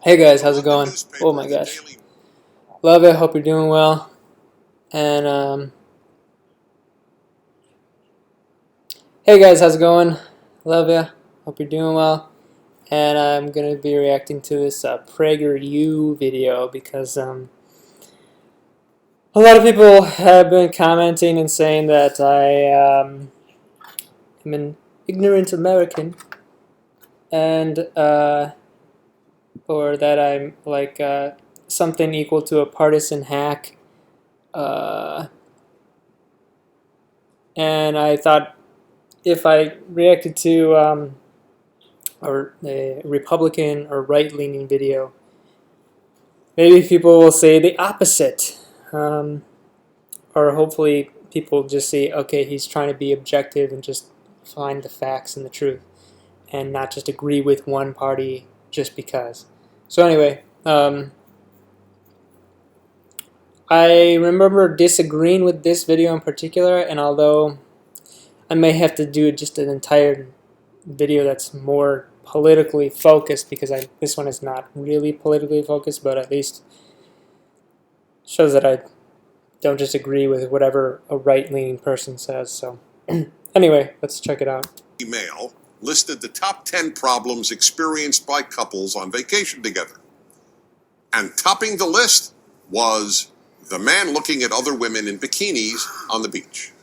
Hey guys, how's it going? Oh my gosh. Love it, hope you're doing well. And hey guys, how's it going? Love ya, hope you're doing well. And I'm gonna be reacting to this Prager U video because a lot of people have been commenting and saying that I am an ignorant American and or that I'm like something equal to a partisan hack. Uh, and I thought if I reacted to a Republican or right-leaning video, maybe people will say the opposite, or hopefully people just say, okay, he's trying to be objective and just find the facts and the truth, and not just agree with one party just because. So anyway, I remember disagreeing with this video in particular, and although I may have to do just an entire video that's more politically focused, because this one is not really politically focused, but at least shows that I don't just agree with whatever a right-leaning person says. So anyway, let's check it out. Email listed the top 10 problems experienced by couples on vacation together. And topping the list was the man looking at other women in bikinis on the beach.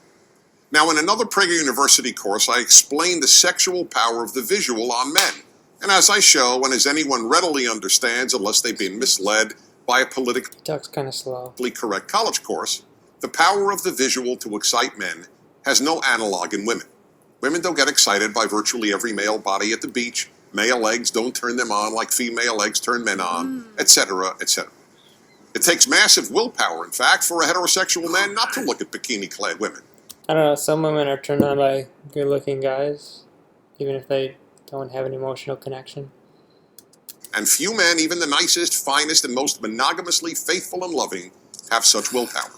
Now, in another Prager University course, I explained the sexual power of the visual on men. And as I show, and as anyone readily understands, unless they've been misled by a politically Talks kind of slow. correct college course, the power of the visual to excite men has no analog in women. Women don't get excited by virtually every male body at the beach. Male legs don't turn them on like female legs turn men on, etc., etc. It takes massive willpower, in fact, for a heterosexual man not to look at bikini-clad women. I don't know, some women are turned on by good-looking guys, even if they don't have an emotional connection. And few men, even the nicest, finest, and most monogamously faithful and loving, have such willpower.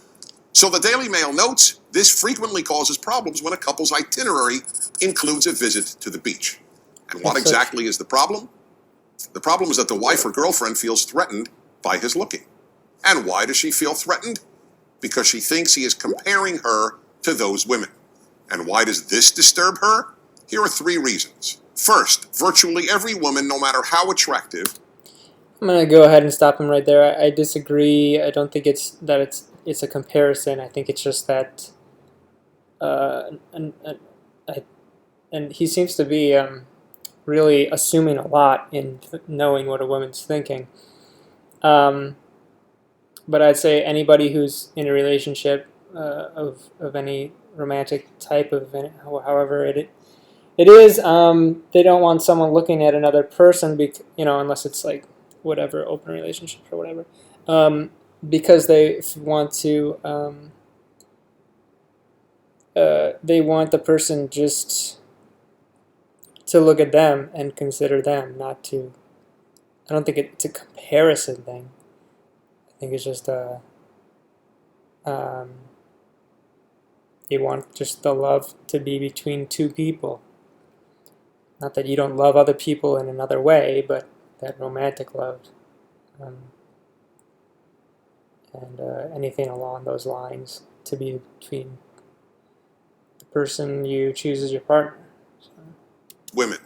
So the Daily Mail notes, this frequently causes problems when a couple's itinerary includes a visit to the beach. And what exactly is the problem? The problem is that the wife or girlfriend feels threatened by his looking. And why does she feel threatened? Because she thinks he is comparing her to those women. And why does this disturb her? Here are 3 reasons. First, virtually every woman, no matter how attractive... I'm going to go ahead and stop him right there. I disagree. I don't think it's a comparison. I think it's just that and he seems to be really assuming a lot in knowing what a woman's thinking. But I'd say anybody who's in a relationship of any romantic type of, however it is, they don't want someone looking at another person, unless it's like whatever, open relationship or whatever, because they want to, they want the person just to look at them and consider them, not to, I don't think it's a comparison thing. I think it's just you want just the love to be between 2 people. Not that you don't love other people in another way, but that romantic love. And anything along those lines to be between the person you choose as your partner. So. Women.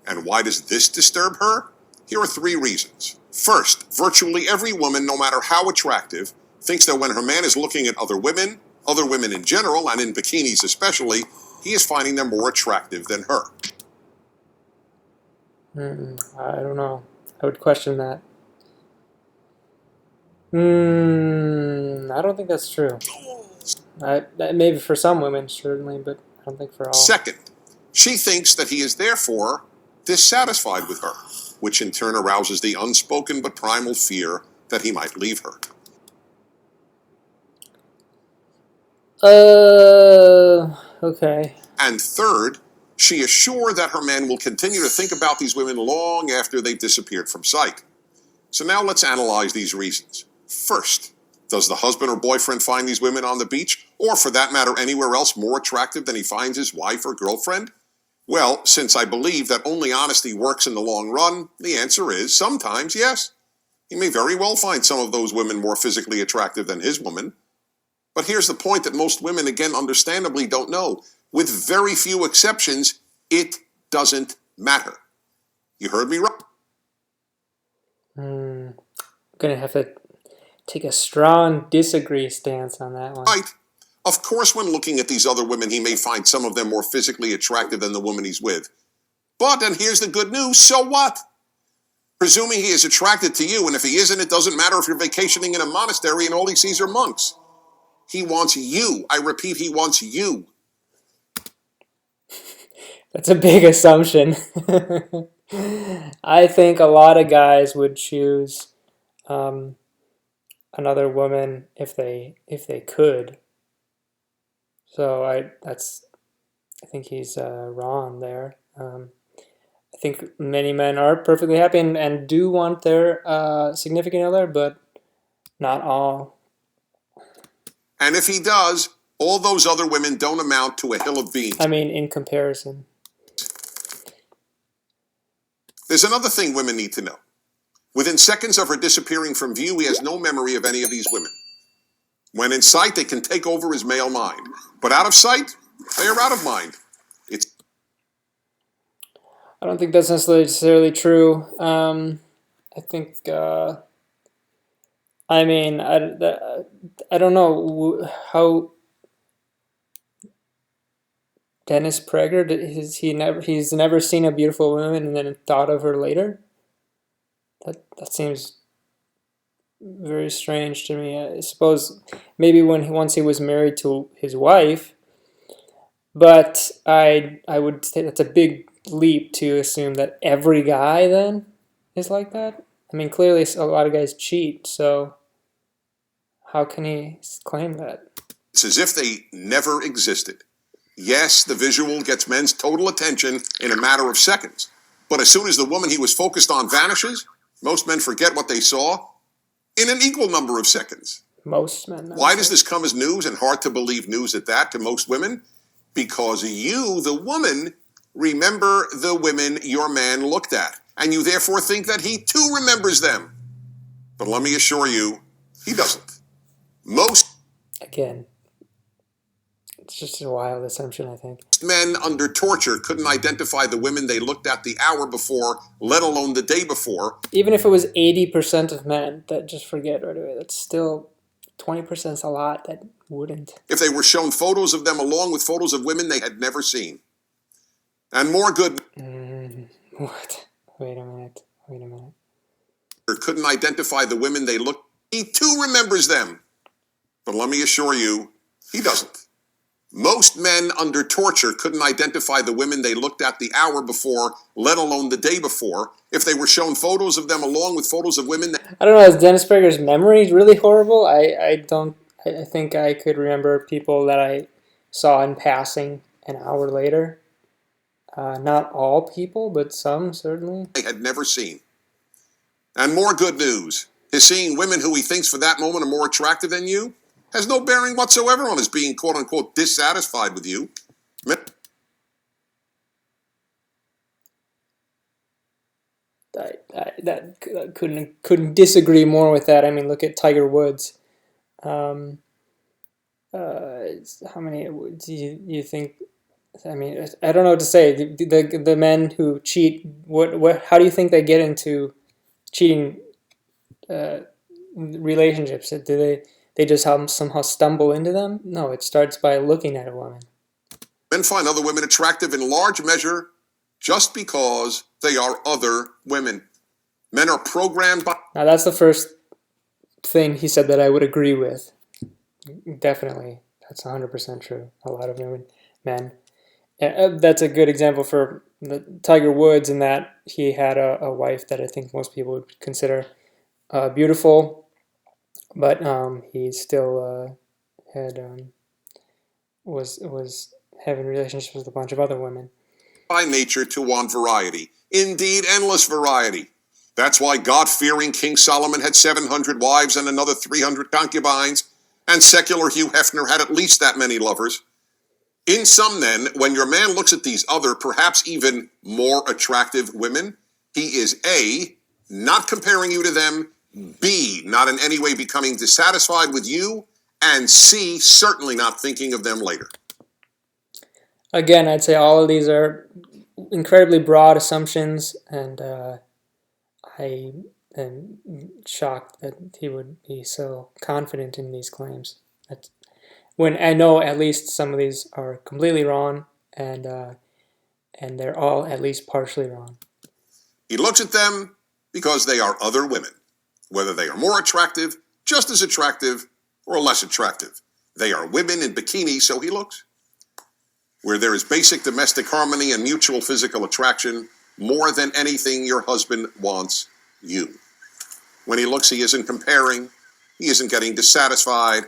And why does this disturb her? Here are 3 reasons. First, virtually every woman, no matter how attractive, thinks that when her man is looking at other women in general, and in bikinis especially, he is finding them more attractive than her. I don't know. I would question that. I don't think that's true. Maybe for some women, certainly, but I don't think for all. Second, she thinks that he is therefore dissatisfied with her, which in turn arouses the unspoken but primal fear that he might leave her. Okay. And third, she is sure that her man will continue to think about these women long after they've disappeared from sight. So now let's analyze these reasons. First, does the husband or boyfriend find these women on the beach, or for that matter anywhere else, more attractive than he finds his wife or girlfriend? Well, since I believe that only honesty works in the long run, the answer is sometimes yes. He may very well find some of those women more physically attractive than his woman. But here's the point that most women, again, understandably don't know. With very few exceptions, it doesn't matter. You heard me right. I'm going to have to take a strong disagree stance on that one. Right. Of course, when looking at these other women, he may find some of them more physically attractive than the woman he's with. But, and here's the good news, so what? Presuming he is attracted to you, and if he isn't, it doesn't matter if you're vacationing in a monastery and all he sees are monks. He wants you. I repeat, he wants you. That's a big assumption. I think a lot of guys would choose another woman if they could. So I think he's wrong there. I think many men are perfectly happy and do want their significant other, but not all. And if he does, all those other women don't amount to a hill of beans. I mean, in comparison. There's another thing women need to know. Within seconds of her disappearing from view, he has no memory of any of these women. When in sight, they can take over his male mind. But out of sight, they are out of mind. I don't think that's necessarily true. I think, I mean, I don't know how Dennis Prager, he's never seen a beautiful woman and then thought of her later. That seems very strange to me. I suppose maybe once he was married to his wife, but I would say that's a big leap to assume that every guy then is like that. I mean, clearly a lot of guys cheat, so how can he claim that? It's as if they never existed. Yes, the visual gets men's total attention in a matter of seconds. But as soon as the woman he was focused on vanishes, most men forget what they saw in an equal number of seconds. Most men. Why does this come as news, and hard to believe news at that, to most women? Because you, the woman, remember the women your man looked at, and you therefore think that he too remembers them. But let me assure you, he doesn't. Most Again, it's just a wild assumption, I think. Men under torture couldn't identify the women they looked at the hour before, let alone the day before. Even if it was 80% of men that just forget right away, that's still 20% is a lot that wouldn't. If they were shown photos of them along with photos of women they had never seen. And more good... What? Wait a minute. Couldn't identify the women they looked... He too remembers them. But let me assure you, he doesn't. Most men under torture couldn't identify the women they looked at the hour before, let alone the day before, if they were shown photos of them along with photos of women that... I don't know, is Dennis Prager's memory really horrible? I think I could remember people that I saw in passing an hour later. Not all people, but some, certainly. They had never seen. And more good news. His seeing women who he thinks for that moment are more attractive than you has no bearing whatsoever on his being quote-unquote dissatisfied with you. That couldn't disagree more with that. I mean, look at Tiger Woods. How many do you think? I mean, I don't know what to say. The men who cheat, what? How do you think they get into cheating relationships? Do they just somehow stumble into them? No, it starts by looking at a woman. Men find other women attractive in large measure just because they are other women. Men are programmed by... Now, that's the first thing he said that I would agree with. Definitely. That's 100% true. A lot of men. That's a good example for Tiger Woods in that he had a wife that I think most people would consider beautiful, but he still was having relationships with a bunch of other women. By nature to want variety, indeed endless variety. That's why God-fearing King Solomon had 700 wives and another 300 concubines, and secular Hugh Hefner had at least that many lovers. In sum, then, when your man looks at these other, perhaps even more attractive women, he is A, not comparing you to them, B, not in any way becoming dissatisfied with you, and C, certainly not thinking of them later. Again, I'd say all of these are incredibly broad assumptions, and I am shocked that he would be so confident in these claims. That's, when I know at least some of these are completely wrong, and they're all at least partially wrong. He looks at them because they are other women, whether they are more attractive, just as attractive, or less attractive. They are women in bikinis, so he looks. Where there is basic domestic harmony and mutual physical attraction, more than anything your husband wants you. When he looks, he isn't comparing, he isn't getting dissatisfied,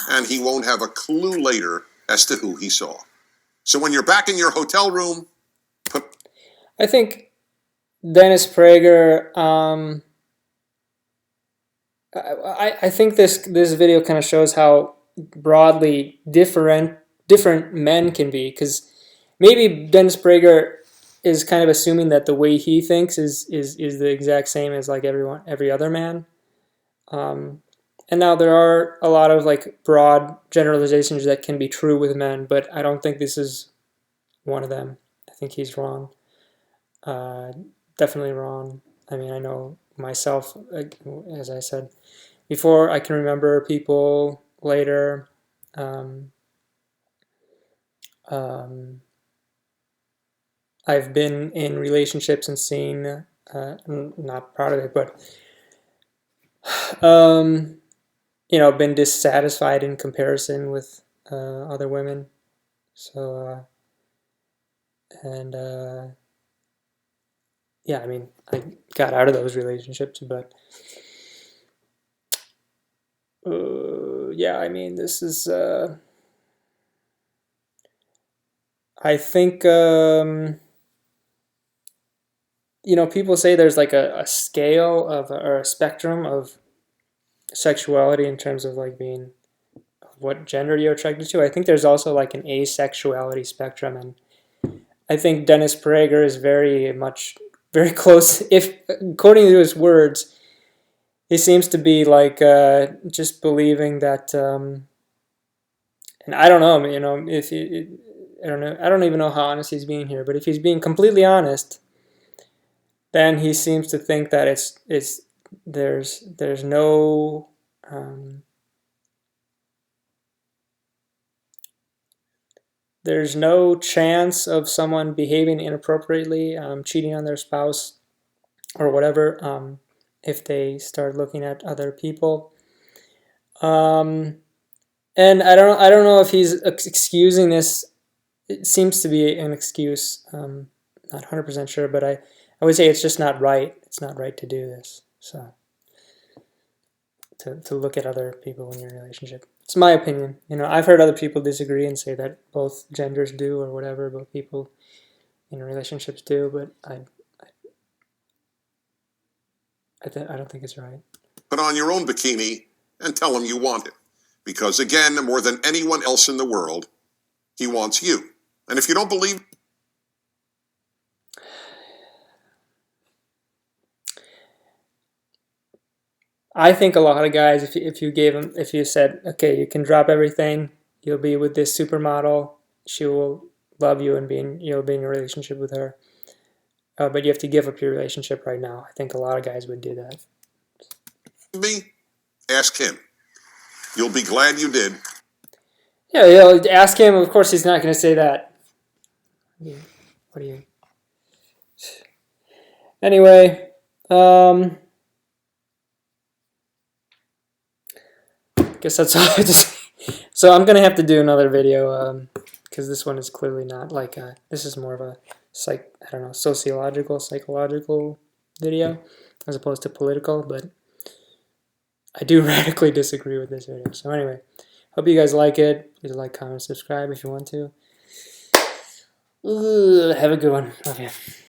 and he won't have a clue later as to who he saw. So when you're back in your hotel room, I think Dennis Prager, I think this video kind of shows how broadly different men can be, because maybe Dennis Prager is kind of assuming that the way he thinks is the exact same as like every other man. And now there are a lot of like broad generalizations that can be true with men, but I don't think this is one of them. I think he's wrong. Definitely wrong. I mean, I know myself, as I said before, I can remember people later I've been in relationships and seen, not proud of it, but been dissatisfied in comparison with other women. So, yeah, I mean, I got out of those relationships, but yeah, I mean, this is, I think, people say there's like a scale of, or a spectrum of sexuality in terms of like being what gender you're attracted to. I think there's also like an asexuality spectrum, and I think Dennis Prager is very close. If according to his words, he seems to be like just believing that. And I don't know, if he, I don't know, I don't even know how honest he's being here. But if he's being completely honest, then he seems to think that there's no there's no chance of someone behaving inappropriately, cheating on their spouse or whatever, if they start looking at other people. And I don't know if he's excusing this. It seems to be an excuse. Not 100% sure, but I would say it's just not right. It's not right to do this. So to look at other people in your relationship. It's my opinion. I've heard other people disagree and say that both genders do or whatever, both people in relationships do, but I don't think it's right. Put on your own bikini and tell him you want it. Because again, more than anyone else in the world, he wants you. And if you don't believe, I think a lot of guys, if you said, okay, you can drop everything, you'll be with this supermodel, she will love you and you'll be in a relationship with her, but you have to give up your relationship right now. I think a lot of guys would do that. me, ask him. You'll be glad you did. Yeah, ask him. Of course, he's not going to say that. What do you? Anyway, guess that's all I have to say. So I'm gonna have to do another video because this one is clearly not like this is more of a psychological video as opposed to political. But I do radically disagree with this video. So anyway, hope you guys like it. Please like, comment, subscribe if you want to. Have a good one. Okay.